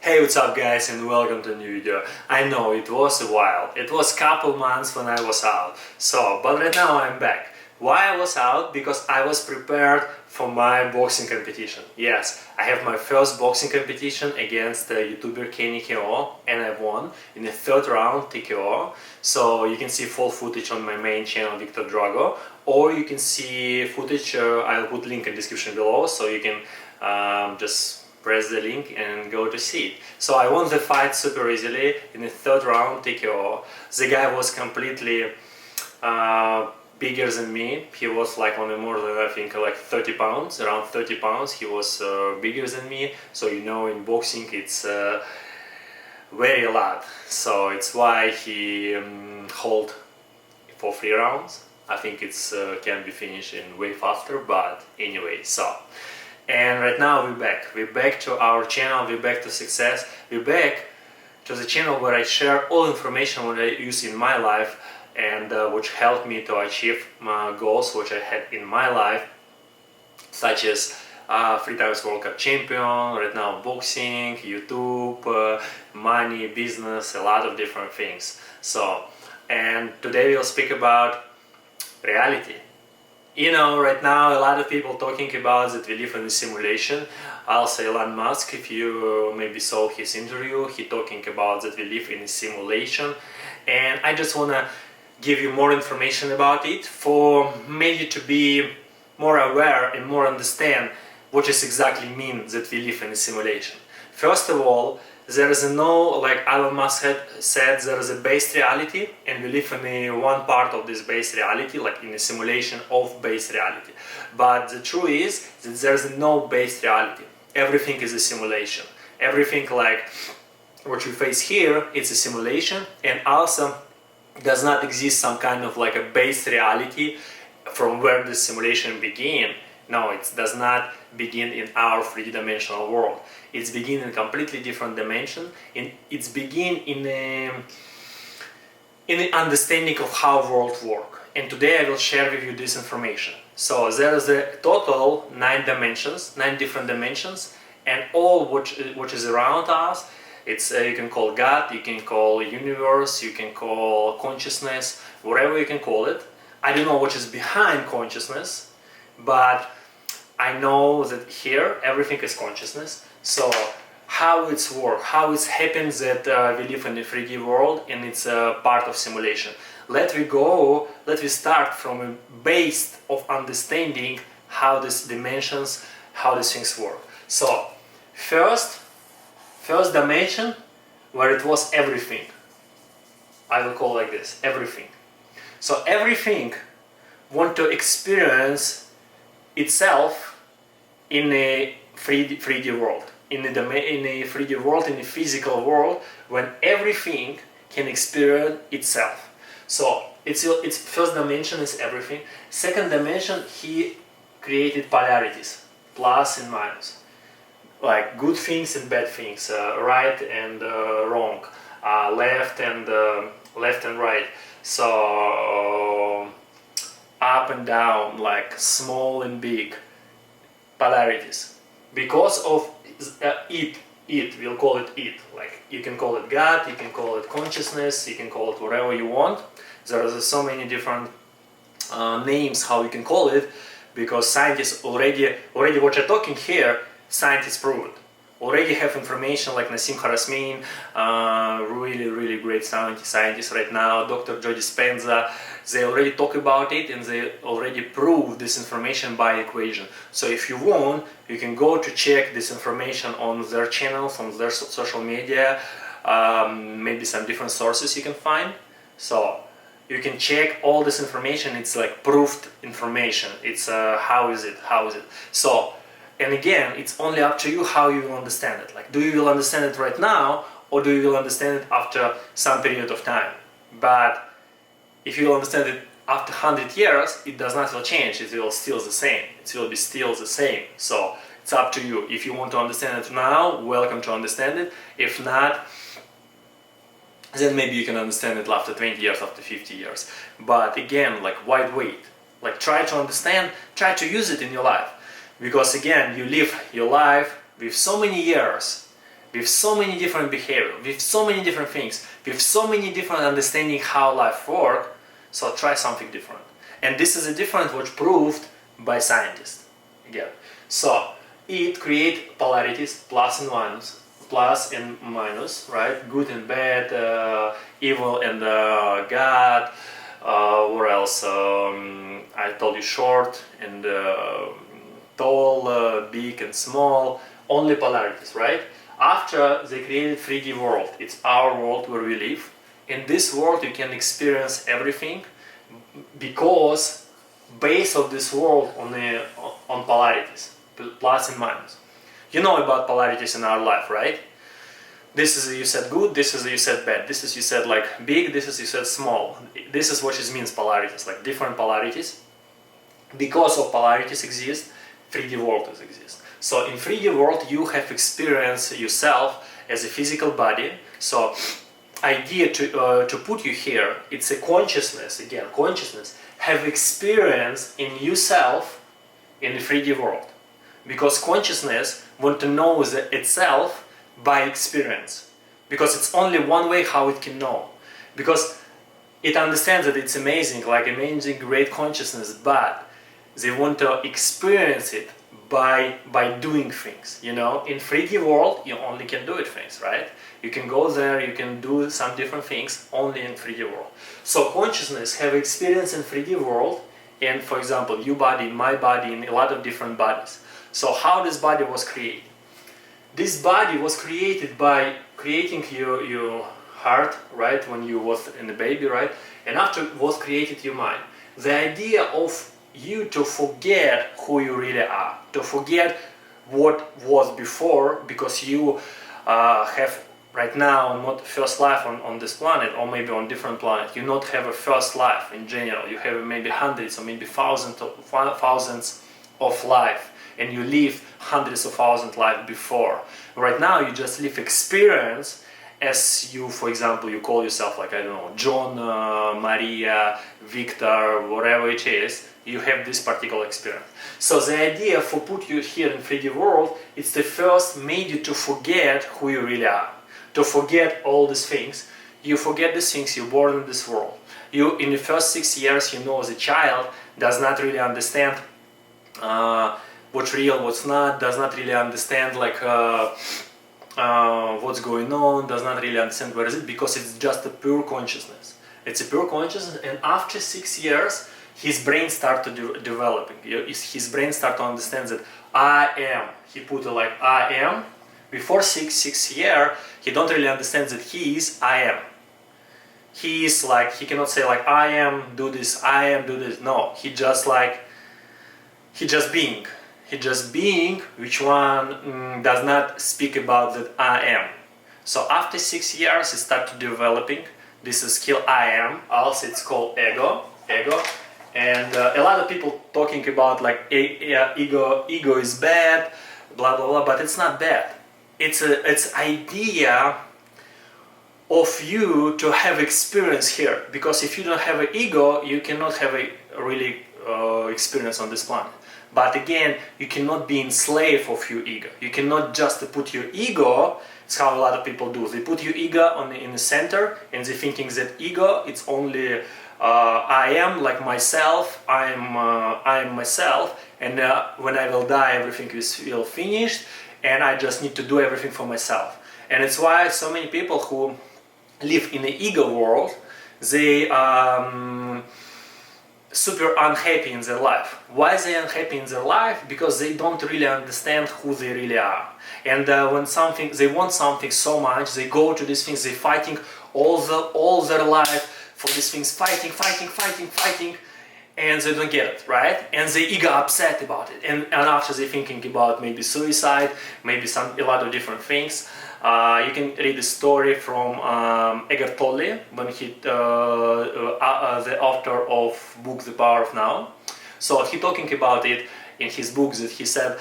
Hey, what's up guys, and welcome to a new video. I know it was a while, it was couple months when I was out, but right now I'm back. Why I was out? Because I was prepared for my boxing competition. Yes, I have my first boxing competition against the YouTuber Kenny KO, and I won in the third round TKO. So you can see full footage on my main channel Viktor Drago, or you can see footage, I'll put link in the description below, so you can just press the link and go to see it. So I won the fight super easily in the third round TKO. The guy was completely bigger than me. He was like only more than I think like 30 pounds, around 30 pounds. He was bigger than me. So you know in boxing it's very a lot. So it's why he hold for 3 rounds. I think it's can be finished in way faster, but anyway, and right now we're back to our channel, we're back to success, we're back to the channel where I share all information what I use in my life and which helped me to achieve my goals which I had in my life, such as 3 times World Cup champion, right now boxing, YouTube, money, business, a lot of different things. And today we'll speak about reality. You know, right now a lot of people talking about that we live in a simulation. I'll say Elon Musk, if you maybe saw his interview, he talking about that we live in a simulation, and I just wanna give you more information about it for maybe to be more aware and more understand what does exactly mean that we live in a simulation. First of all, there is no, like Elon Musk had said, there is a base reality and we live in one part of this base reality, like in a simulation of base reality. But the truth is that there is no base reality. Everything is a simulation. Everything like what you face here, it's a simulation, and also does not exist some kind of like a base reality from where the simulation began. No, it does not begin in our three-dimensional world. It's begin in a completely different dimension, and it's begin in an understanding of how world work. And today I will share with you this information. So there is a total 9 dimensions, 9 different dimensions, and all which is around us. It's you can call God, you can call universe, you can call consciousness, whatever you can call it. I don't know what is behind consciousness, but I know that here everything is consciousness. So how it's work, how it happens that we live in the 3D world and it's a part of simulation. Let me start from a base of understanding how these dimensions, how these things work. So first dimension, where it was everything. I will call like this, everything. So everything want to experience itself in a 3D world, in a 3D world, in a physical world, when everything can experience itself. So its first dimension is everything. Second dimension, he created polarities, plus and minus, like good things and bad things, right and wrong, left and right. So up and down, like small and big, polarities. Because of we'll call it it. Like you can call it God, you can call it consciousness, you can call it whatever you want. There are so many different names how you can call it, because scientists already what you're talking here, scientists prove it. Already have information like Nassim Haramein, really great scientist right now, Dr. Joe Dispenza. They already talk about it and they already prove this information by equation. So if you want, you can go to check this information on their channels, on their social media, maybe some different sources you can find. So you can check all this information. It's like proved information. It's how is it? So. And again, it's only up to you how you will understand it. Like, do you will understand it right now, or do you will understand it after some period of time? But if you will understand it after 100 years, it does not will change. It will still the same. It will be still the same. So it's up to you. If you want to understand it now, welcome to understand it. If not, then maybe you can understand it after 20 years, after 50 years. But again, like, why wait? Like, try to understand, try to use it in your life. Because again, you live your life with so many years with so many different behavior, with so many different things, with so many different understanding how life works. So try something different. And this is a difference which proved by scientists. Again. So it creates polarities, plus and minus, right? Good and bad, evil and God. What else? I told you short and tall, big and small. Only polarities, right? After they created 3D world, it's our world where we live. In this world you can experience everything because base of this world on polarities, plus and minus. You know about polarities in our life, right? This is you said good, this is you said bad, this is you said like big, this is you said small. This is what it means polarities, like different polarities. Because of polarities exist, 3D world exists. So in 3D world you have experienced yourself as a physical body. So idea to put you here, it's a consciousness, again consciousness, have experience in yourself in the 3D world. Because consciousness want to know itself by experience. Because it's only one way how it can know. Because it understands that it's amazing, like amazing great consciousness, but they want to experience it by doing things, you know. In 3D world you only can do it things, right? You can go there, you can do some different things only in 3D world. So consciousness have experience in 3D world, and for example your body, my body, in a lot of different bodies. So how this body was created? This body was created by creating your heart, right, when you was in the baby, right? And after was created your mind. The idea of you to forget who you really are, to forget what was before, because you have right now not first life on this planet, or maybe on different planet. You not have a first life in general. You have maybe hundreds or maybe thousands of life, and you live hundreds of thousands life before. Right now you just live experience as you, for example, you call yourself like, I don't know, John, Maria, Viktor, whatever it is, you have this particular experience. So the idea for put you here in 3D world, it's the first made you to forget who you really are, to forget all these things. You forget these things, you're born in this world. You, in the first 6 years, you know, as a child, does not really understand what's real, what's not, does not really understand like what's going on, does not really understand where is it, because it's just a pure consciousness. It's a pure consciousness, and after 6 years, his brain started developing. His brain started to understand that I am. He put it like I am. Before six year, he don't really understand that he is I am. He is like, he cannot say like I am, do this, I am, do this. No, he just being. He just being, which one does not speak about that I am. So after 6 years, he started developing this skill I am. Also, it's called ego. And a lot of people talking about like ego is bad, blah blah blah. But it's not bad. It's idea of you to have experience here. Because if you don't have an ego, you cannot have a really experience on this planet. But again, you cannot be enslaved of your ego. You cannot just put your ego. It's how a lot of people do. They put your ego in the center, and they're thinking that ego, it's only I am, like myself. I am myself, and when I will die, everything will finished, and I just need to do everything for myself. And it's why so many people who live in the ego world, they super unhappy in their life. Why are they unhappy in their life? Because they don't really understand who they really are. And when they want something so much, they go to these things, they're fighting all their life for these things, fighting, and they don't get it, right? And they ego upset about it. And after they're thinking about maybe suicide, maybe a lot of different things. You can read the story from Eckhart Tolle, when the author of book The Power of Now. So he talking about it in his book, that he said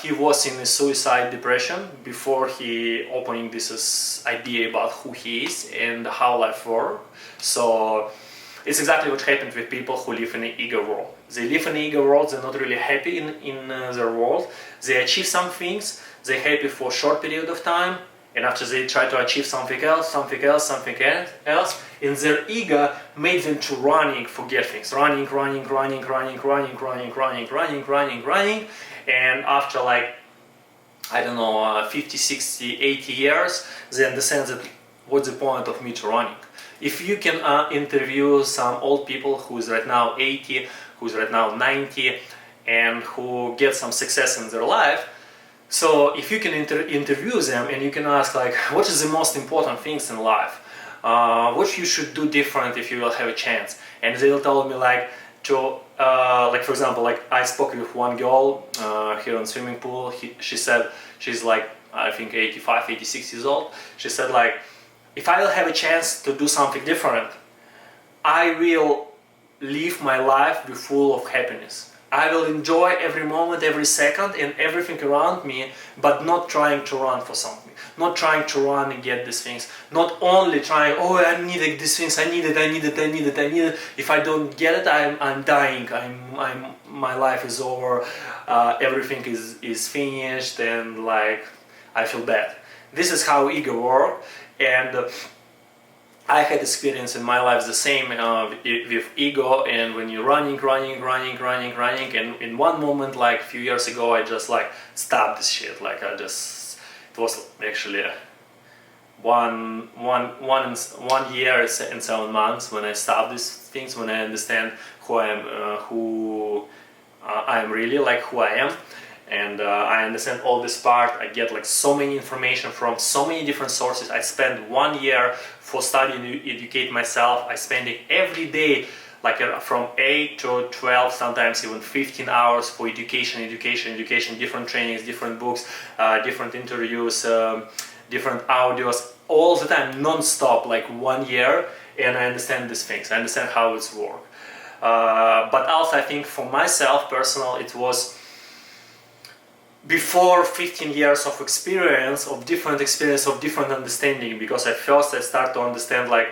he was in a suicide depression before he opening this idea about who he is and how life works. So it's exactly what happened with people who live in the ego world. They live in the ego world, they're not really happy in their world. They achieve some things, they're happy for a short period of time, and after they try to achieve something else, and their ego made them to running, forget things, running, and after like, I don't know, 50, 60, 80 years, they understand that what's the point of me to running. If you can interview some old people who's right now 80, who's right now 90, and who get some success in their life, so if you can interview them and you can ask like, what is the most important things in life? What you should do different if you will have a chance? And they will tell me like, like for example, like I spoke with one girl here on swimming pool. She said she's like, I think 85, 86 years old. She said like, if I will have a chance to do something different, I will live my life be full of happiness. I will enjoy every moment, every second, and everything around me, but not trying to run for something, not trying to run and get these things, not only trying, oh, I need these things, I need it. If I don't get it, I'm dying. My life is over. Everything is finished, and like I feel bad. This is how ego works, and I had experience in my life the same with ego, and when you're running, and in one moment, like a few years ago, I just like stopped this shit. Like it was actually one year and 7 months when I stopped these things, when I understand who I am really, like who I am. And I understand all this part. I get like so many information from so many different sources. I spent 1 year for studying to educate myself. I spend it every day, like from 8 to 12, sometimes even 15 hours for education, different trainings, different books, different interviews, different audios, all the time, non-stop, like 1 year, and I understand these things. I understand how it's work. But also I think for myself, personal, it was before 15 years of experience, of different understanding, because at first I start to understand, like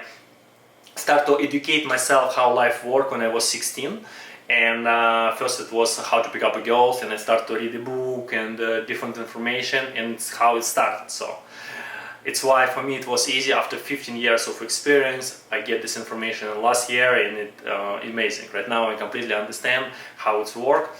start to educate myself how life works when I was 16. And first it was how to pick up a girl, and I started to read a book and different information, and it's how it started. So it's why for me it was easy. After 15 years of experience, I get this information last year, and it's amazing. Right now I completely understand how it's work,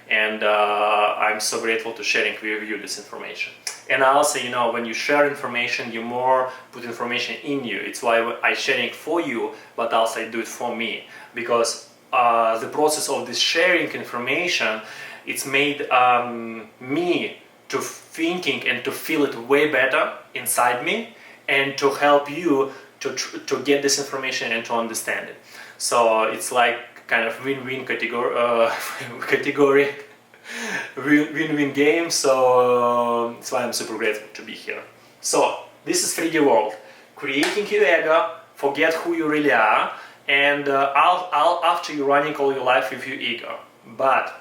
and I'm so grateful to sharing with you this information. And also, you know, when you share information, you more put information in you. It's why I sharing for you, but also I do it for me, because the process of this sharing information, it's made me to thinking and to feel it way better inside me, and to help you to get this information and to understand it. So it's like kind of win-win category, win-win game. So that's why I'm super grateful to be here. So this is 3D world, creating your ego, forget who you really are, and after you're running all your life with your ego. But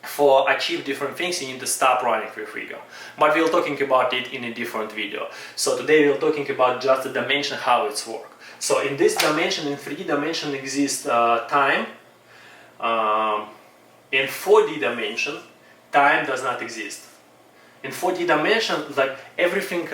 for achieve different things, you need to stop running with ego. But we're talking about it in a different video. So today we're talking about just the dimension, how it's work. So in this dimension, in 3D dimension, exists time. In 4D dimension, time does not exist. In 4D dimension, like everything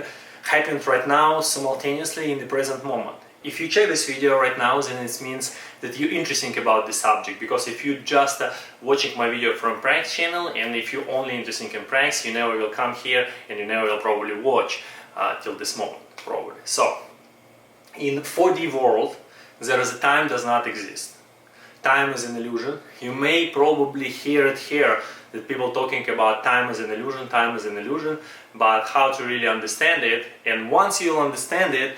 happens right now simultaneously in the present moment. If you check this video right now, then it means that you're interested about the subject, because if you just watching my video from pranks channel, and if you're only interested in pranks, you never will come here, and you never will probably watch till this moment, probably. So, in 4D world, there is a time does not exist. Time is an illusion. You may probably hear it here, that people talking about time is an illusion, but how to really understand it, and once you'll understand it,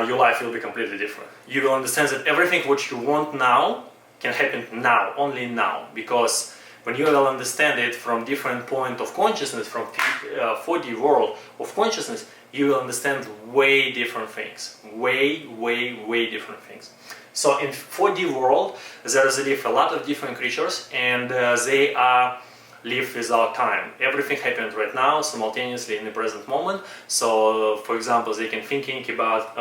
your life will be completely different. You will understand that everything what you want now can happen now, only now, because when you will understand it from different point of consciousness, from 4D world of consciousness, you will understand way different things, way different things. So in 4D world, there is a lot of different creatures, and they live without time. Everything happens right now, simultaneously in the present moment. So, for example, they can thinking about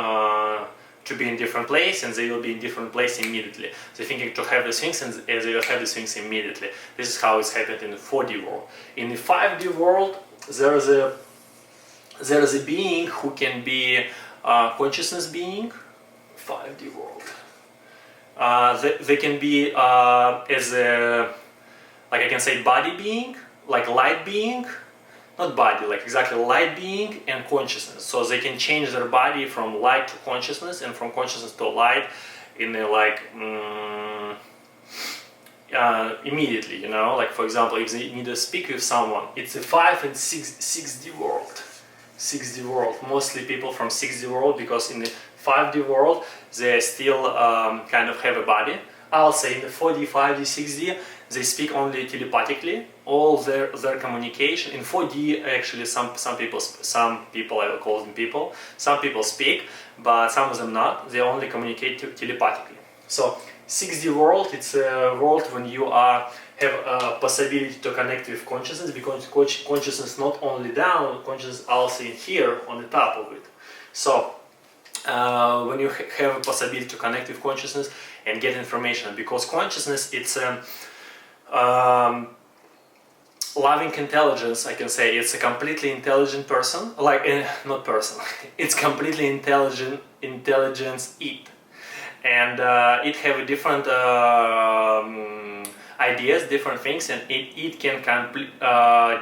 to be in different place, and they will be in different place immediately. They're thinking to have these things, and they will have these things immediately. This is how it's happened in the 4D world. In the 5D world, there's a being who can be consciousness being, 5D world. They can be as a, like I can say, body being, like light being, not body, like exactly light being and consciousness. So they can change their body from light to consciousness and from consciousness to light in a like immediately, you know, like for example, if they need to speak with someone, it's a 5 and 6D world. 6D world, mostly people from 6D world, because in the 5D world they still kind of have a body. I'll say in the 4D, 5D, 6D they speak only telepathically. All their communication in 4D, actually some people, I will call them people, some people speak, but some of them not. They only communicate telepathically. So 6D world, it's a world when you have a possibility to connect with consciousness, because consciousness not only down, consciousness also in here on the top of it. So when you have a possibility to connect with consciousness and get information, because consciousness, it's a loving intelligence, I can say. It's a completely intelligent person, like not person, it's completely intelligence it, and it have different ideas, different things, and it can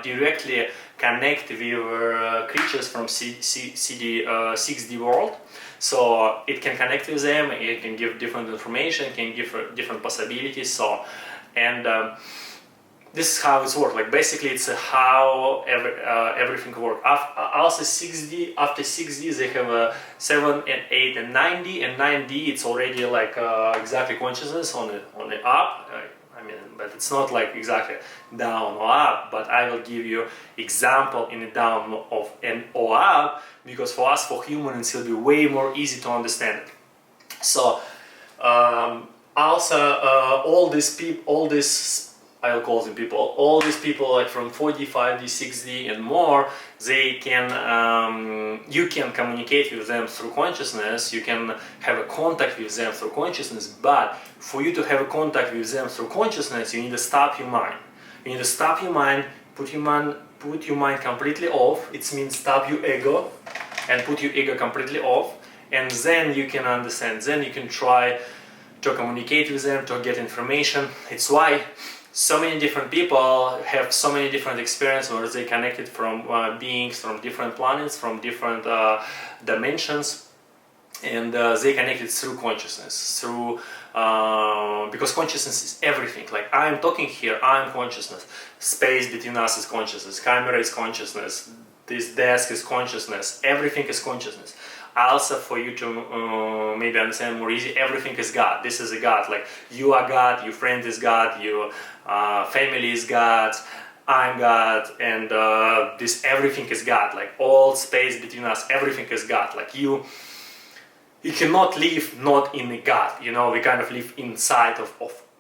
directly connect with creatures from 6D world. So it can connect with them, it can give different information, can give different possibilities. So, and this is how it's works. Like basically, it's how everything works. Also 6D, after 6D, they have 7 and 8 and 9D, and 9D it's already like exactly consciousness on the up. I mean, but it's not like exactly down or up. But I will give you example in the down of and or up, because for us, for humans, it will be way more easy to understand it. So also all these people, I'll call them people, all these people like from 4D, 5D, 6D and more, they can, you can communicate with them through consciousness, you can have a contact with them through consciousness, but for you to have a contact with them through consciousness, you need to stop your mind. You need to stop your mind, put your mind completely off. It means stop your ego and put your ego completely off, and then you can understand, then you can try to communicate with them, to get information. It's why so many different people have so many different experiences where they connected from beings from different planets, from different dimensions, and they connected through consciousness, through because consciousness is everything. Like I'm talking here, I'm consciousness. Space between us is consciousness. Camera is consciousness. This desk is consciousness. Everything is consciousness. Also, for you to maybe understand more easy, everything is God. This is a God. Like you are God, your friend is God, your family is God, I'm God, and this everything is God. Like all space between us, everything is God. Like you cannot live not in a God. You know, we kind of live inside of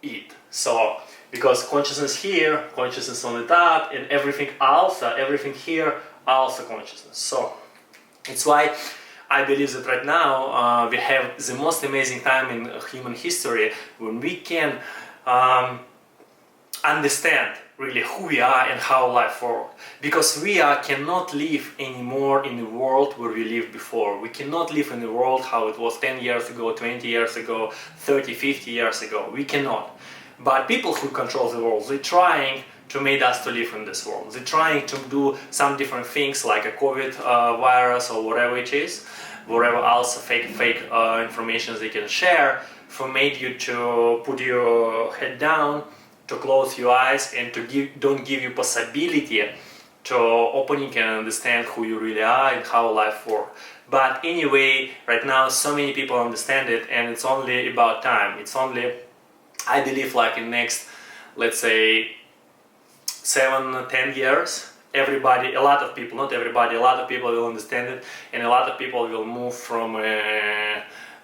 it. So because consciousness here, consciousness on the top, and everything also, everything here, also consciousness. So it's why I believe that right now we have the most amazing time in human history when we can understand really who we are and how life works. Because we cannot live anymore in the world where we lived before. We cannot live in the world how it was 10 years ago, 20 years ago, 30, 50 years ago. We cannot. But people who control the world, they're trying to make us to live in this world. They're trying to do some different things like a COVID virus or whatever it is, whatever else fake information they can share, for make you to put your head down, to close your eyes, and to don't give you possibility to opening and understand who you really are and how life works. But anyway, right now so many people understand it, and it's only about time. It's only, I believe, like in next, let's say 7-10 years, everybody, a lot of people, not everybody, a lot of people will understand it, and a lot of people will move from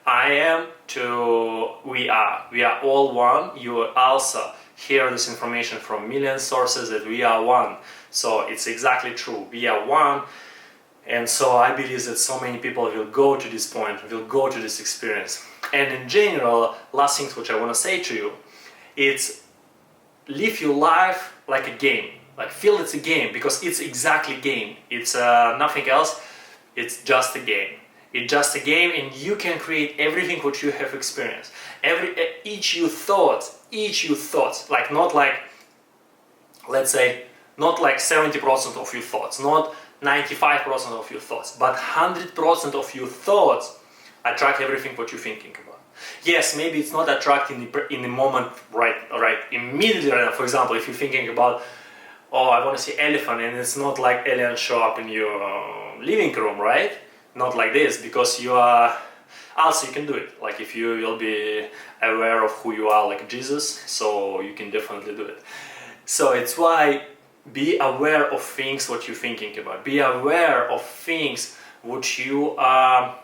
I am to we are. We are all one. You will also hear this information from million sources that we are one. So it's exactly true. We are one. And so I believe that so many people will go to this point, will go to this experience. And in general, last thing which I want to say to you, it's live your life like a game. Like feel it's a game, because it's exactly game. It's nothing else. It's just a game. It's just a game, and you can create everything what you have experienced. Each your thoughts, like not like, let's say, not like 70% of your thoughts, not 95% of your thoughts, but 100% of your thoughts attract everything what you're thinking about. Yes, maybe it's not attracting in the moment, right immediately right now. For example, if you're thinking about, oh, I want to see elephant, and it's not like alien show up in your living room, right? Not like this, because you are, also you can do it, like if you will be aware of who you are, like Jesus, so you can definitely do it. So it's why, be aware of things what you're thinking about. Be aware of things which you are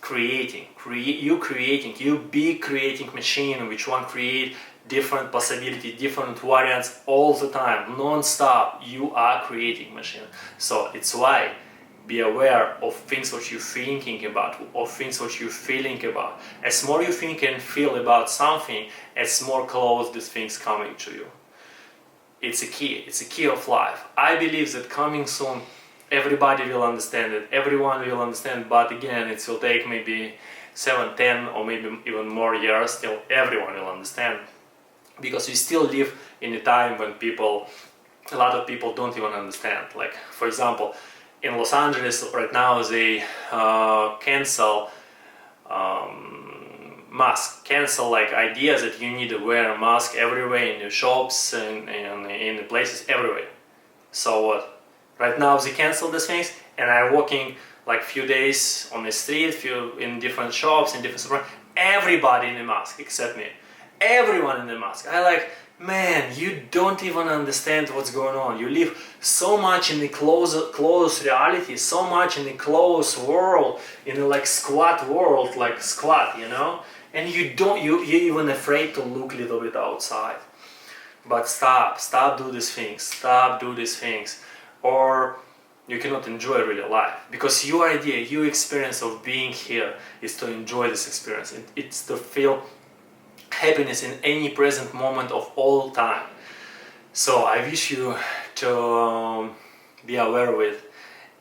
creating. You be creating machine which one create different possibility, different variants all the time, non-stop. You are creating machine. So it's why, be aware of things what you're thinking about, of things what you're feeling about. As more you think and feel about something, as more close these things coming to you. It's a key of life. I believe that coming soon, everybody will understand it, everyone will understand, but again, it will take maybe 7, 10 or maybe even more years till everyone will understand. Because we still live in a time when a lot of people don't even understand. Like, for example, in Los Angeles right now they cancel mask, cancel like ideas that you need to wear a mask everywhere, in the shops and in the places everywhere. So what? Right now they cancel these things, and I'm walking like few days on the street, in different shops, in different supermarkets, everybody in a mask except me. Everyone in the mask. I like, man, you don't even understand what's going on. You live so much in the close reality, so much in the close world, in the like squat world, like squat, you know? And you're even afraid to look a little bit outside. But stop do these things, or you cannot enjoy really life. Because your idea, your experience of being here is to enjoy this experience. It's to feel happiness in any present moment of all time. So I wish you to be aware of it,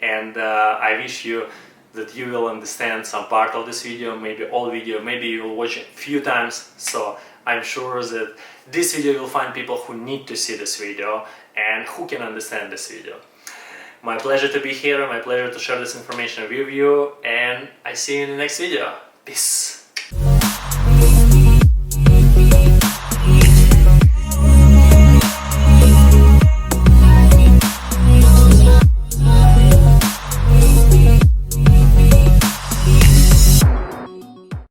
and I wish you that you will understand some part of this video, maybe all video, maybe you will watch it a few times. So I'm sure that this video will find people who need to see this video and who can understand this video. My pleasure to be here, my pleasure to share this information with you, and I see you in the next video. Peace!